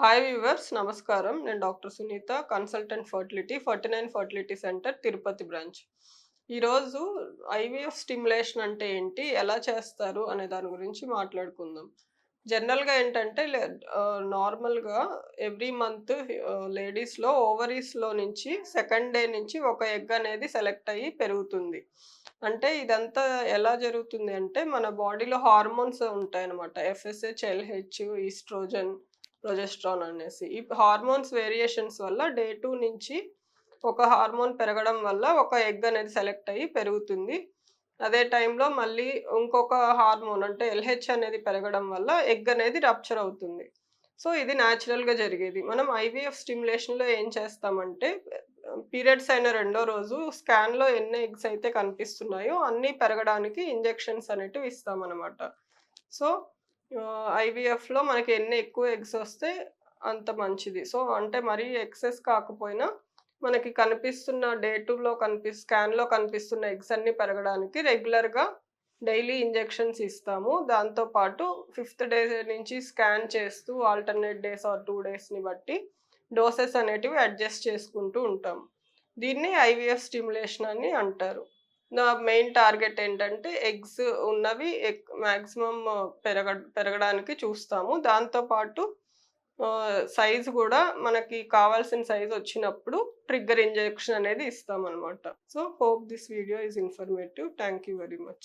Hi viewers నమస్కారం. నేను doctor Sunitha, consultant fertility 49 fertility centre Tirupati branch. ఈరోజు ఐవీఎఫ్ స్టిమ్యులేషన్ అంటే ఏంటి? ఎలా చేస్తారు? అనే దాని గురించి మాట్లాడుకుందాం. జనరల్‌గా ఏంటంటే నార్మల్‌గా ఎవ్రీ మంత్ లేడీస్‌లో ఓవరీస్‌లో నుంచి సెకండ్ డే నుంచి ఒక ఎగ్ అనేది సెలెక్ట్ అయ్యి పెరుగుతుంది. అంటే ఇదంతా ఎలా జరుగుతుంది అంటే మన బాడీలో హార్మోన్స్ ఉంటాయన్నమాట. ఎఫ్ఎస్‌హెచ్, ఎల్‌హెచ్, ఈస్ట్రోజన్, ప్రొజెస్ట్రాన్ అనేసి. ఈ హార్మోన్స్ వేరియేషన్స్ వల్ల డే 2 నుంచి ఒక హార్మోన్ పెరగడం వల్ల ఒక ఎగ్ అనేది సెలెక్ట్ అయ్యి పెరుగుతుంది. అదే టైంలో మళ్ళీ ఇంకొక హార్మోన్ అంటే ఎల్‌హెచ్ అనేది పెరగడం వల్ల ఎగ్ అనేది రప్చర్ అవుతుంది. సో, ఇది న్యాచురల్‌గా జరిగేది. మనం ఐవీఎఫ్ స్టిమ్యులేషన్‌లో ఏం చేస్తామంటే పీరియడ్స్ అయిన రెండో రోజు స్కాన్‌లో ఎన్ని ఎగ్స్ అయితే కనిపిస్తున్నాయో అన్నీ పెరగడానికి ఇంజెక్షన్స్ అనేటివి ఇస్తామనమాట. సో, ఐవీఎఫ్‌లో మనకి ఎన్ని ఎక్కువ ఎగ్స్ వస్తే అంత మంచిది. సో, అంటే మరీ ఎక్సెస్ కాకపోయినా మనకి కనిపిస్తున్న డే 2లో స్కాన్‌లో కనిపిస్తున్న ఎగ్స్ అన్నీ పెరగడానికి రెగ్యులర్‌గా డైలీ ఇంజెక్షన్స్ ఇస్తాము. దాంతో పాటు ఫిఫ్త్ డే నుంచి స్కాన్ చేస్తూ ఆల్టర్‌నేట్ డేస్ ఆర్ 2 డేస్‌ని బట్టి డోసెస్ అనేటివి అడ్జస్ట్ చేసుకుంటూ ఉంటాం. దీన్ని ఐవీఎఫ్ స్టిమ్యులేషన్ అని అంటారు. నా మెయిన్ టార్గెట్ ఏంటంటే ఎగ్స్ ఉన్నవి మాక్సిమం పెరగడానికి చూస్తాము. దాంతో పాటు సైజ్ గూడా మనకి కావాల్సిన సైజ్ వచ్చినప్పుడు ట్రిగ్గర్ ఇంజెక్షన్ అనేది ఇస్తామనమాట. So, hope this video is informative. Thank you very much.